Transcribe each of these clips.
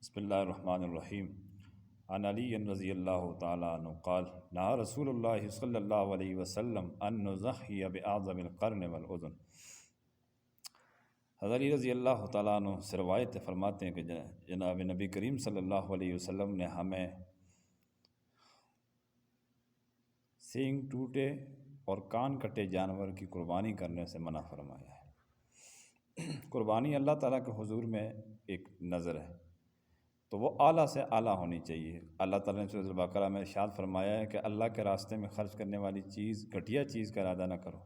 بسم اللہ الرحمن الرحیم عن علی رضی اللہ تعالیٰ عنہ قال نہا رسول اللہ صلی اللہ علیہ وسلم ان نضحی باعظم القرن والاذن۔ حضرت علی رضی اللہ تعالیٰ عنہ سے روایت فرماتے ہیں کہ جناب نبی کریم صلی اللہ علیہ وسلم نے ہمیں سینگ ٹوٹے اور کان کٹے جانور کی قربانی کرنے سے منع فرمایا ہے۔ قربانی اللہ تعالیٰ کے حضور میں ایک نظر ہے، تو وہ اعلیٰ سے اعلیٰ ہونی چاہیے۔ اللہ تعالیٰ نے سورۃ البقرہ میں ارشاد فرمایا ہے کہ اللہ کے راستے میں خرچ کرنے والی چیز گھٹیا چیز کا ارادہ نہ کرو،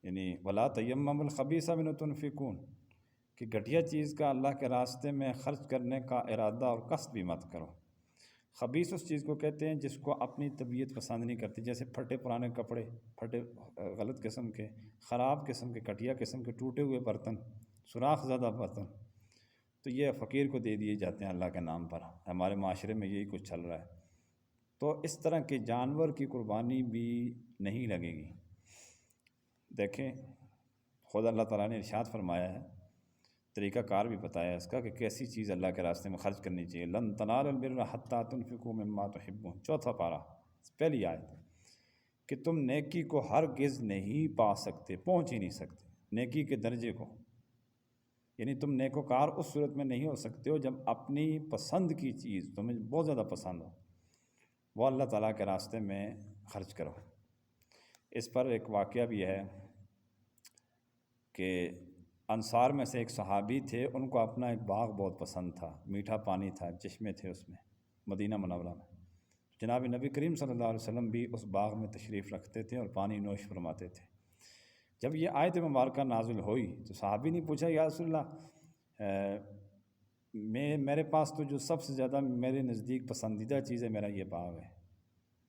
یعنی ولا تیمموا الخبیث منہ تنفقون، کہ گھٹیا چیز کا اللہ کے راستے میں خرچ کرنے کا ارادہ اور قصد بھی مت کرو۔ خبیث اس چیز کو کہتے ہیں جس کو اپنی طبیعت پسند نہیں کرتی، جیسے پھٹے پرانے کپڑے، پھٹے غلط قسم کے، خراب قسم کے، گھٹیا قسم کے ٹوٹے ہوئے برتن، سوراخ زدہ برتن، تو یہ فقیر کو دے دیے جاتے ہیں اللہ کے نام پر۔ ہمارے معاشرے میں یہی کچھ چل رہا ہے۔ تو اس طرح کے جانور کی قربانی بھی نہیں لگے گی۔ دیکھیں خود اللہ تعالیٰ نے ارشاد فرمایا ہے، طریقہ کار بھی بتایا ہے اس کا کہ کیسی چیز اللہ کے راستے میں خرچ کرنی چاہیے۔ لن تنالوا البر حتی تنفقوا مما تحبون، چوتھا پارہ، پہلی آیت، کہ تم نیکی کو ہرگز نہیں پا سکتے، پہنچ ہی نہیں سکتے نیکی کے درجے کو، یعنی تم نیکوکار اس صورت میں نہیں ہو سکتے ہو جب اپنی پسند کی چیز تمہیں بہت زیادہ پسند ہو، وہ اللہ تعالیٰ کے راستے میں خرچ کرو۔ اس پر ایک واقعہ بھی ہے کہ انصار میں سے ایک صحابی تھے، ان کو اپنا ایک باغ بہت پسند تھا، میٹھا پانی تھا، چشمے تھے اس میں، مدینہ منورہ میں۔ جناب نبی کریم صلی اللہ علیہ وسلم بھی اس باغ میں تشریف رکھتے تھے اور پانی نوش فرماتے تھے۔ جب یہ آیت مبارکہ نازل ہوئی تو صحابی نے پوچھا، یا رسول اللہ، میرے پاس تو جو سب سے زیادہ میرے نزدیک پسندیدہ چیز ہے میرا یہ باغ ہے،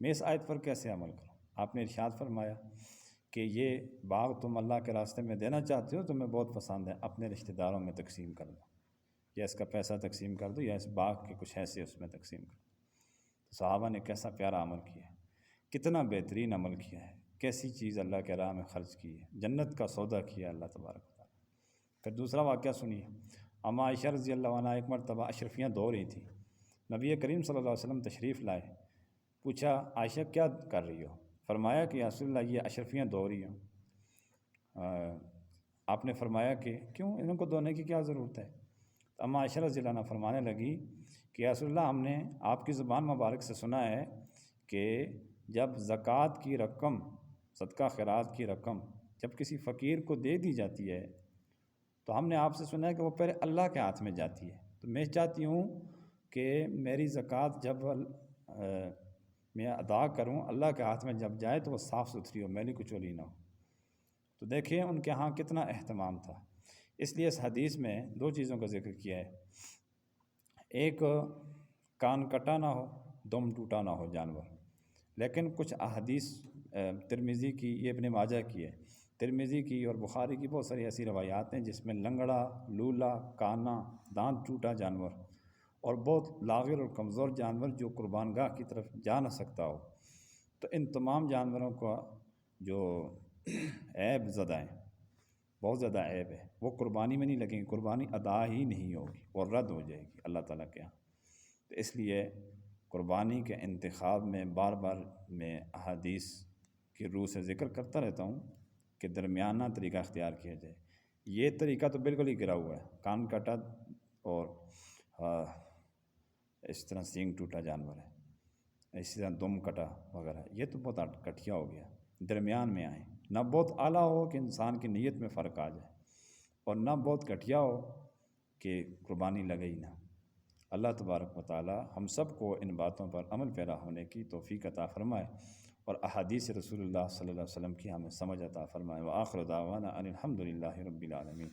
میں اس آیت پر کیسے عمل کروں؟ آپ نے ارشاد فرمایا کہ یہ باغ تم اللہ کے راستے میں دینا چاہتے ہو، تمہیں بہت پسند ہے، اپنے رشتہ داروں میں تقسیم کر دو، یا اس کا پیسہ تقسیم کر دو، یا اس باغ کے کچھ حصے اس میں تقسیم کر دو۔ صحابہ نے کیسا پیارا عمل کیا ہے، کتنا بہترین عمل کیا ہے، کیسی چیز اللہ کے راہ میں خرچ کی ہے، جنت کا سودا کیا اللہ تبارک و تعالیٰ۔ پھر دوسرا واقعہ سنیے، اما عائشہ رضی اللہ عنہ ایک مرتبہ اشرفیاں دھو رہی تھیں، نبی کریم صلی اللہ علیہ وسلم تشریف لائے، پوچھا عائشہ کیا کر رہی ہو؟ فرمایا کہ یا رسول اللہ یہ اشرفیاں دھو رہی ہوں۔ آپ نے فرمایا کہ کیوں، ان کو دھونے کی کیا ضرورت ہے؟ اما عائشہ رضی اللہ عنہ فرمانے لگی کہ یا رسول اللہ ہم نے آپ کی زبان مبارک سے سنا ہے کہ جب زکوٰۃ کی رقم، صدقہ خیرات کی رقم جب کسی فقیر کو دے دی جاتی ہے تو ہم نے آپ سے سنا ہے کہ وہ پہلے اللہ کے ہاتھ میں جاتی ہے، تو میں چاہتی ہوں کہ میری زکوٰۃ جب میں ادا کروں اللہ کے ہاتھ میں جب جائے تو وہ صاف ستھری ہو، میلی کچولی نہ ہو۔ تو دیکھیں ان کے ہاں کتنا اہتمام تھا۔ اس لیے اس حدیث میں دو چیزوں کا ذکر کیا ہے، ایک کان کٹا نہ ہو، دم ٹوٹا نہ ہو جانور، لیکن کچھ احادیث ترمذی کی، یہ ابن ماجہ کی ہے، ترمذی کی اور بخاری کی بہت ساری ایسی روایات ہیں جس میں لنگڑا، لولا، کانا، دانت ٹوٹا جانور اور بہت لاغر اور کمزور جانور جو قربان گاہ کی طرف جا نہ سکتا ہو، تو ان تمام جانوروں کا جو عیب زدہ ہیں، بہت زیادہ عیب ہے، وہ قربانی میں نہیں لگیں گے، قربانی ادا ہی نہیں ہوگی اور رد ہو جائے گی اللہ تعالیٰ کے یہاں۔ تو اس لیے قربانی کے انتخاب میں بار بار میں احادیث کی روح سے ذکر کرتا رہتا ہوں کہ درمیانہ طریقہ اختیار کیا جائے۔ یہ طریقہ تو بالکل ہی گرا ہوا ہے، کان کٹا اور اس طرح سینگ ٹوٹا جانور ہے، اسی طرح دم کٹا وغیرہ، یہ تو بہت کٹھیا ہو گیا۔ درمیان میں آئیں، نہ بہت اعلیٰ ہو کہ انسان کی نیت میں فرق آ جائے، اور نہ بہت گھٹیا ہو کہ قربانی لگے ہی نہ۔ اللہ تبارک و تعالی ہم سب کو ان باتوں پر عمل پیرا ہونے کی توفیق عطا فرمائے، اور احادیث رسول اللہ صلی اللہ علیہ وسلم کی ہمیں سمجھ عطا فرمائے۔ وآخر دعوانا ان الحمد للہ رب العالمین۔